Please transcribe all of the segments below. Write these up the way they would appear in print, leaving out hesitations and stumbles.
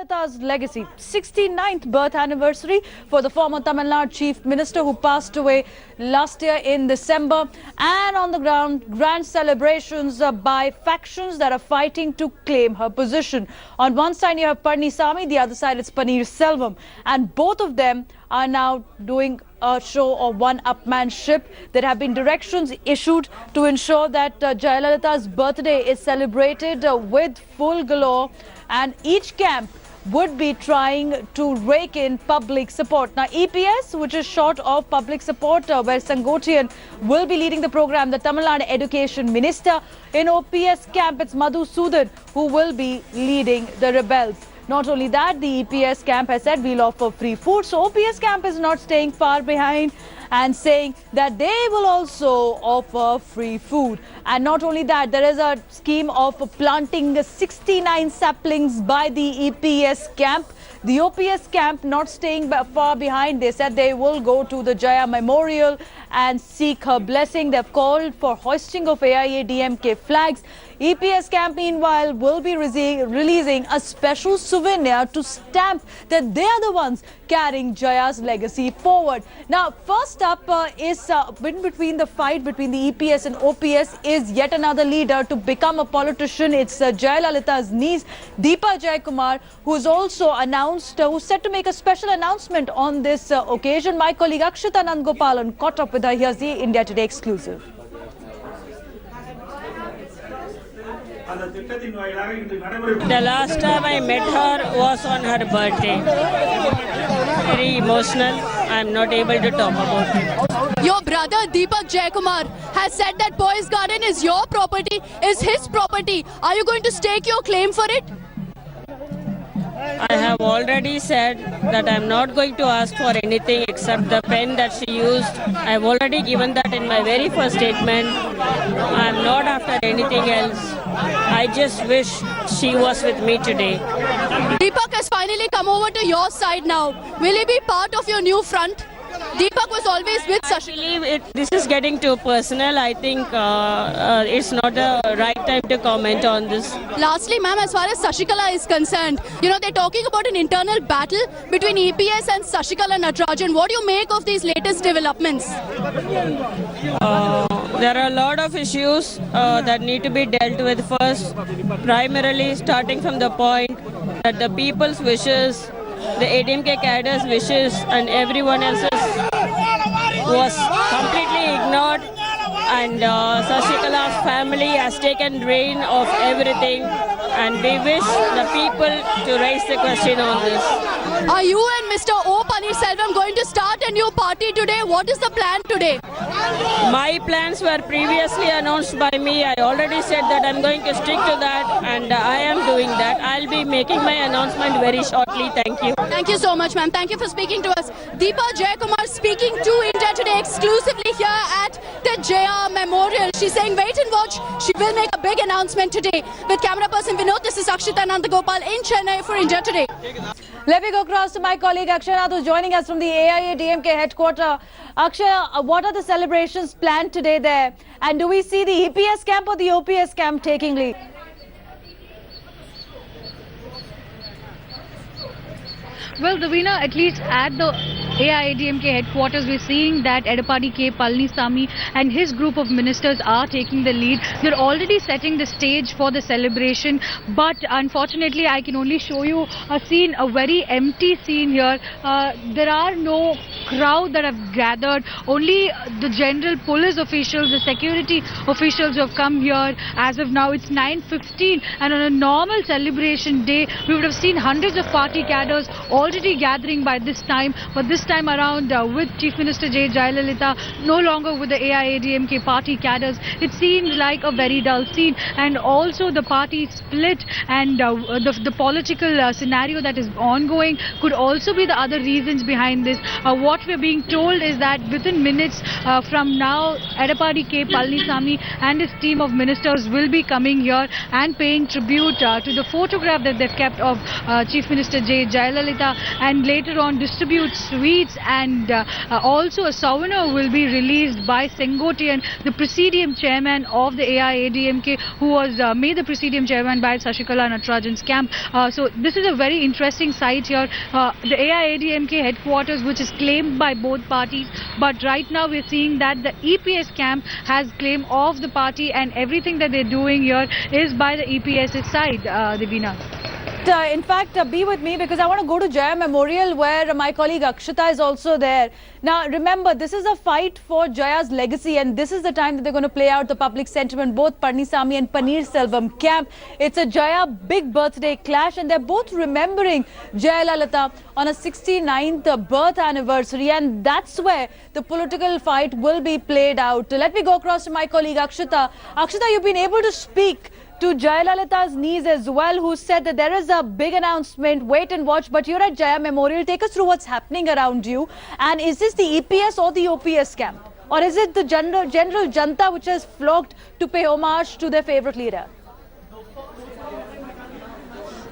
Jayalalitha's legacy, 69th birth anniversary for the former Tamil Nadu Chief Minister who passed away last year in December. And on the ground, grand celebrations by factions that are fighting to claim her position. On one side you have Palanisamy, the other side it's Paneerselvam. And both of them are now doing a show of one-upmanship. There have been directions issued to ensure that Jayalalitha's birthday is celebrated with full galore, and each camp would be trying to rake in public support. Now, EPS, which is short of public support, where Sangotian will be leading the program, the Tamil Nadu Education Minister. In OPS camp, it's Madhusudan who will be leading the rebels. Not only that, the EPS camp has said we'll offer free food. So OPS camp is not staying far behind and saying that they will also offer free food. And not only that, there is a scheme of planting 69 saplings by the EPS camp. The OPS camp not staying far behind. They said they will go to the Jaya Memorial and seek her blessing. They've called for hoisting of AIADMK flags. EPS camp, meanwhile, will be releasing a special souvenir to stamp that they are the ones carrying Jaya's legacy forward. Now, first up is in between the fight between the EPS and OPS is yet another leader to become a politician. It's Jayalalitha's niece, Deepa Jaikumar, who's also announced, who's set to make a special announcement on this occasion. My colleague Akshita Nangopalan caught up with her. Here's the India Today exclusive. The last time I met her was on her birthday. Very emotional. I'm not able to talk about it. Your brother Deepak Jaikumar has said that Boys Garden is your property, is his property. Are you going to stake your claim for it? I have already said that I'm not going to ask for anything except the pen that she used. I've already given that in my very first statement. I'm not after anything else. I just wish she was with me today. Deepak has finally come over to your side now. Will he be part of your new front? Deepak was always with Sashi. I believe this is getting too personal. I think it's not the right time to comment on this. Lastly, ma'am, as far as Sashikala is concerned, you know, they're talking about an internal battle between EPS and Sashikala Natarajan. What do you make of these latest developments? There are a lot of issues that need to be dealt with first. Primarily starting from the point that the people's wishes, the ADMK cadre's wishes and everyone else's was completely ignored, and Sashikala's family has taken reign of everything, and we wish the people to raise the question on this. Are you and Mr. O. Paneerselvam going to start a new party today? What is the plan today? My plans were previously announced by me. I already said that I'm going to stick to that, and I am doing that. I'll be making my announcement very shortly. Thank you. Thank you so much, ma'am. Thank you for speaking to us. Deepa Jaikumar speaking to India Today exclusively here at the Jaya Memorial. She's saying wait and watch. She will make a big announcement today. With camera person Vinod, this is Akshita Nandagopal in Chennai for India Today. Let me go across to my colleague Akshaya, who's joining us from the AIADMK headquarters. Akshaya, what are the celebrations planned today there? And do we see the EPS camp or the OPS camp taking lead? Well, Davina, at least at the AIADMK headquarters, we're seeing that Edappadi K. Palanisamy and his group of ministers are taking the lead. They're already setting the stage for the celebration, but unfortunately, I can only show you a scene, a very empty scene here. There are no crowd that have gathered. Only the general police officials, the security officials who have come here. As of now, it's 9:15, and on a normal celebration day, we would have seen hundreds of party cadres already gathering by this time, but this time around with Chief Minister J. Jayalalitha no longer with the AIADMK party cadres, it seems like a very dull scene. And also the party split and the political scenario that is ongoing could also be the other reasons behind this. What we're being told is that within minutes from now, Edappadi K. Palanisamy and his team of ministers will be coming here and paying tribute to the photograph that they've kept of Chief Minister J. Jayalalitha, and later on distribute sweets tweets, and also a souvenir will be released by Sengotian, the Presidium Chairman of the AIADMK, who was made the Presidium Chairman by Sashikala Natarajan's camp. So this is a very interesting site here. The AIADMK headquarters, which is claimed by both parties, but right now we're seeing that the EPS camp has claim of the party, and everything that they're doing here is by the EPS's side, Divina. In fact, be with me because I want to go to Jaya Memorial, where my colleague Akshita is also there. Now, remember, this is a fight for Jaya's legacy, and this is the time that they're going to play out the public sentiment. Both Palanisamy and Paneerselvam camp. It's a Jaya big birthday clash, and they're both remembering Jayalalitha on a 69th birth anniversary, and that's where the political fight will be played out. Let me go across to my colleague Akshita. Akshita, you've been able to speak to Jayalalitha's niece as well, who said that there is a big announcement, wait and watch, but you're at Jaya Memorial. Take us through what's happening around you. And is this the EPS or the OPS camp? Or is it the general Janta which has flocked to pay homage to their favourite leader?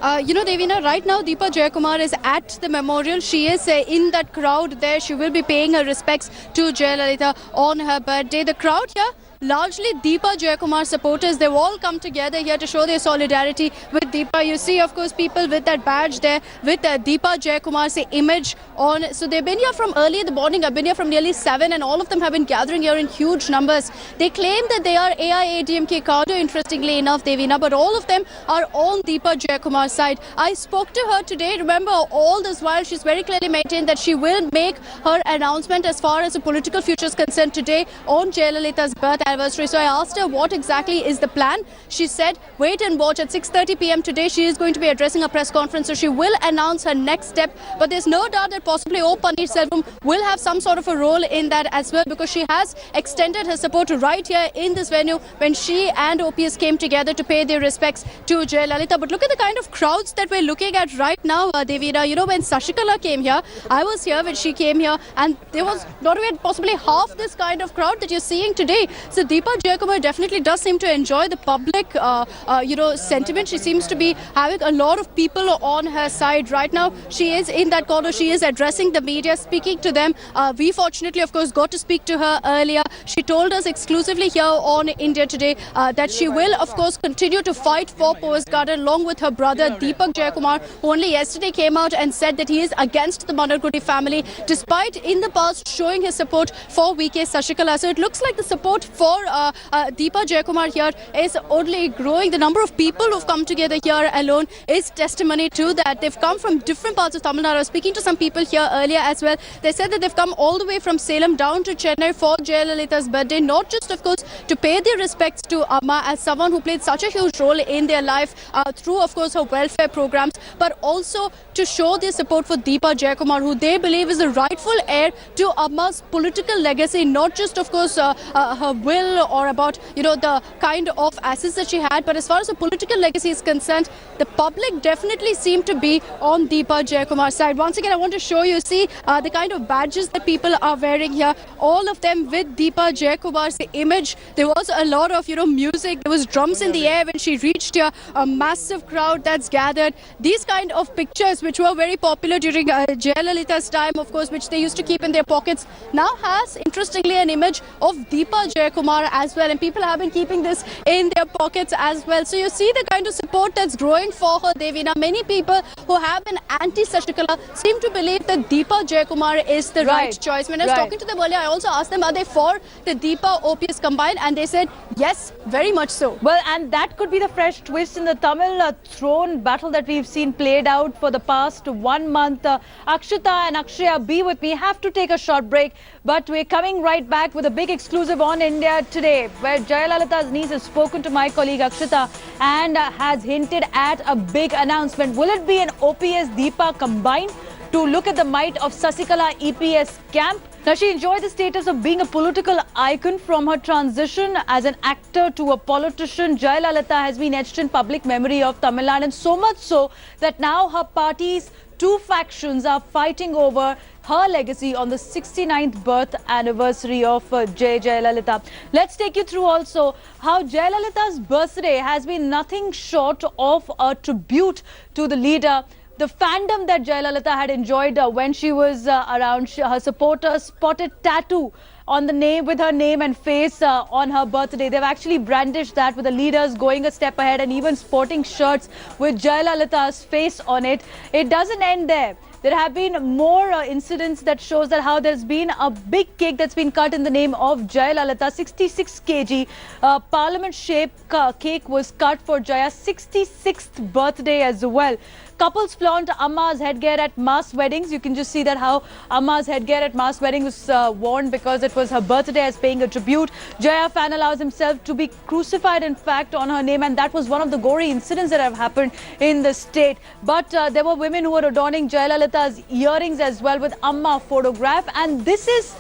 Devina, right now Deepa Jayakumar is at the memorial. She is in that crowd there. She will be paying her respects to Jayalalitha on her birthday. The crowd here, largely Deepa Jayakumar supporters, they've all come together here to show their solidarity with Deepa. You see, of course, people with that badge there, with Deepa Jayakumar's image on. So they've been here from early in the morning. I've been here from nearly 7, and all of them have been gathering here in huge numbers. They claim that they are AIADMK cadre, interestingly enough, Devina, but all of them are on Deepa Jayakumar's side. I spoke to her today. Remember, all this while, she's very clearly maintained that she will make her announcement as far as the political future is concerned today on Jayalalitha's birth anniversary. So I asked her what exactly is the plan. She said, wait and watch. At 6:30 p.m. today, she is going to be addressing a press conference. So she will announce her next step. But there's no doubt that possibly O. Paneerselvam will have some sort of a role in that as well, because she has extended her support right here in this venue when she and OPS came together to pay their respects to Jayalalitha. But look at the kind of crowds that we're looking at right now, Devina. You know, when Sashikala came here, I was here when she came here, and there was not even possibly half this kind of crowd that you're seeing today. So Deepa Jayakumar definitely does seem to enjoy the public, sentiment. She seems to be having a lot of people on her side right now. She is in that corner. She is addressing the media, speaking to them. We fortunately, of course, got to speak to her earlier. She told us exclusively here on India Today that she will, of course, continue to fight for Poets Garden along with her brother Deepak Jayakumar, who only yesterday came out and said that he is against the Manargudi family, despite in the past showing his support for VK Sashikala. So it looks like the support for Deepa Jayakumar here is only growing. The number of people who've come together here alone is testimony to that. They've come from different parts of Tamil Nadu. I was speaking to some people here earlier as well. They said that they've come all the way from Salem down to Chennai for Jayalalitha's birthday, not just, of course, to pay their respects to Amma as someone who played such a huge role in their life through, of course, her welfare programs, but also to show their support for Deepa Jayakumar, who they believe is the rightful heir to Amma's political legacy, not just, of course, her will or about, the kind of assets that she had, but as far as the political legacy is concerned, the public definitely seem to be on Deepa Jayakumar's side. Once again, I want to show you, see, the kind of badges that people are wearing here, all of them with Deepa Jayakumar's image. There was a lot of, music. There was drums in the air when she reached here, a massive crowd that's gathered. These kind of pictures, which were very popular during Jayalalitha's time, of course, which they used to keep in their pockets, now has, interestingly, an image of Deepa Jayakumar as well, and people have been keeping this in their pockets as well. So you see the kind of support that's growing for her, Devina. Many people who have been anti-Sashikala seem to believe that Deepa Jayakumar is the right choice. When I was talking to them earlier, I also asked them, are they for the Deepa OPS combined? And they said, yes, very much so. Well, and that could be the fresh twist in the Tamil throne battle that we've seen played out for the past 1 month. Akshita and Akshaya, be with me. Have to take a short break, but we're coming right back with a big exclusive on India Today, where Jayalalitha's niece has spoken to my colleague Akshita and has hinted at a big announcement. Will it be an OPS Deepa combined to look at the might of Sasikala EPS camp? Now, she enjoyed the status of being a political icon from her transition as an actor to a politician. Jayalalitha has been etched in public memory of Tamil Nadu, and so much so that now her party's two factions are fighting over her legacy on the 69th birth anniversary of Jayalalitha. Let's take you through also how Jayalalitha's birthday has been nothing short of a tribute to the leader. the fandom that Jayalalitha had enjoyed when she was around. Her supporters spotted tattoo on the name with her name and face on her birthday. They've actually brandished that, with the leaders going a step ahead and even sporting shirts with Jayalalitha's face on it. It doesn't end there. There have been more incidents that shows that how there's been a big cake that's been cut in the name of Jayalalitha. 66 kg parliament-shaped cake was cut for Jaya's 66th birthday as well. Couples flaunt Amma's headgear at mass weddings. You can just see that how Amma's headgear at mass weddings was worn because it was her birthday, as paying a tribute. Jaya fan allows himself to be crucified, in fact, on her name, and that was one of the gory incidents that have happened in the state. But there were women who were adorning Jayalalitha's earrings as well with Amma photograph, and this is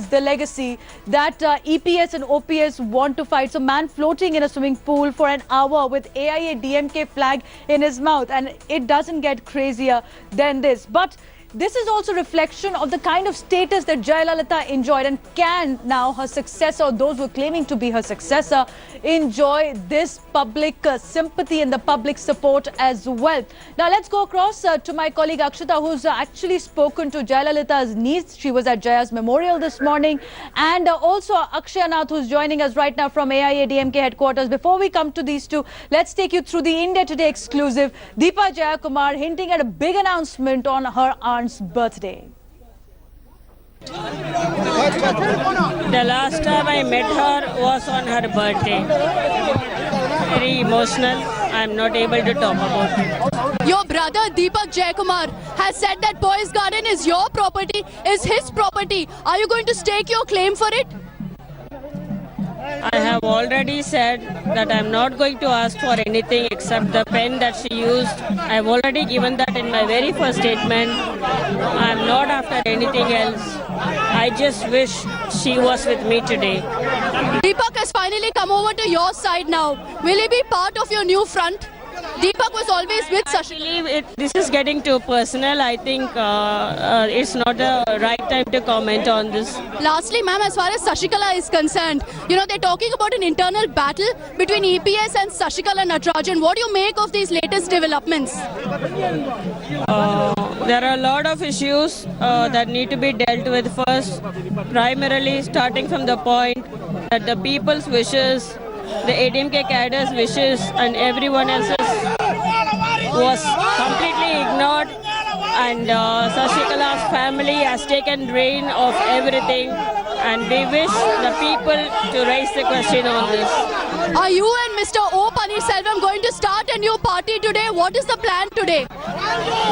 the legacy that EPS and OPS want to fight. So, man floating in a swimming pool for an hour with AIADMK flag in his mouth, and it doesn't get crazier than this. But this is also reflection of the kind of status that Jayalalitha enjoyed, and can now her successor, those who are claiming to be her successor, enjoy this public sympathy and the public support as well. Now let's go across to my colleague Akshita, who's actually spoken to Jayalalitha's niece. She was at Jaya's memorial this morning, and also Akshay Nath, who's joining us right now from AIADMK headquarters. Before we come to these two, let's take you through the India Today exclusive. Deepa Jayakumar hinting at a big announcement on her aunt's birthday. The last time I met her was on her birthday. Very emotional. I'm not able to talk about it. Your brother Deepak Jayakumar has said that Boys Garden is your property, is his property. Are you going to stake your claim for it? I have already said that I'm not going to ask for anything except the pen that she used. I've already given that in my very first statement. I'm not after anything else. I just wish she was with me today. Deepak has finally come over to your side now. Will he be part of your new front? Deepak was always with Sashikala. Actually, this is getting too personal. I think it's not the right time to comment on this. Lastly, ma'am, as far as Sashikala is concerned, you know, they're talking about an internal battle between EPS and Sashikala Natarajan. What do you make of these latest developments? There are a lot of issues that need to be dealt with first, primarily starting from the point that the people's wishes, the ADMK cadre's wishes and everyone else's was completely ignored, and Sashikala's family has taken reign of everything, and we wish the people to raise the question on this. Are you and Mr. O. Paneerselvam going to start a new party today? What is the plan today?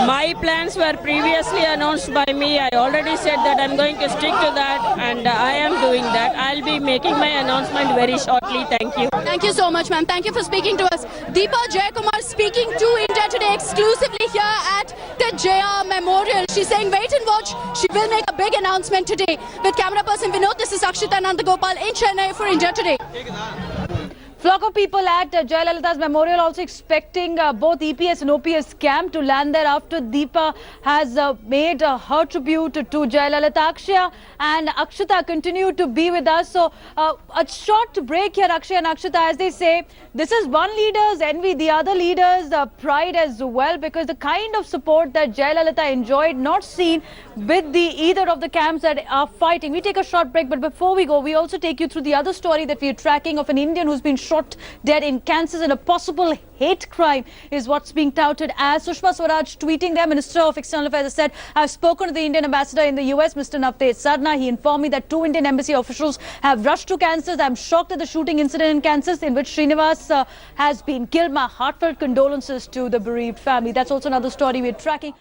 My plans were previously announced by me. I already said that I'm going to stick to that, and I am doing that. I'll be making my announcement very shortly. Thank you. Thank you so much, ma'am. Thank you for speaking to us. Deepa Jayakumar speaking to India Today exclusively here at the Jaya Memorial. She's saying, wait and watch. She will make a big announcement today. With camera person Vinod, this is Akshita Nandagopal in Chennai for India Today. Flock of people at Jayalalitha's memorial also expecting both EPS and OPS camp to land there after Deepa has made her tribute to Jayalalitha. Akshaya and Akshita continue to be with us. So a short break here, Akshaya and Akshita, as they say, this is one leader's envy, the other leader's pride as well, because the kind of support that Jayalalitha enjoyed, not seen with either of the camps that are fighting. We take a short break, but before we go, we also take you through the other story that we are tracking of an Indian who's been shot dead in Kansas, and a possible hate crime is what's being touted as. Sushma Swaraj tweeting there, Minister of External Affairs has said, I've spoken to the Indian ambassador in the US, Mr. Navteej Sarna. He informed me that 2 Indian embassy officials have rushed to Kansas. I'm shocked at the shooting incident in Kansas in which Srinivas has been killed. My heartfelt condolences to the bereaved family. That's also another story we're tracking.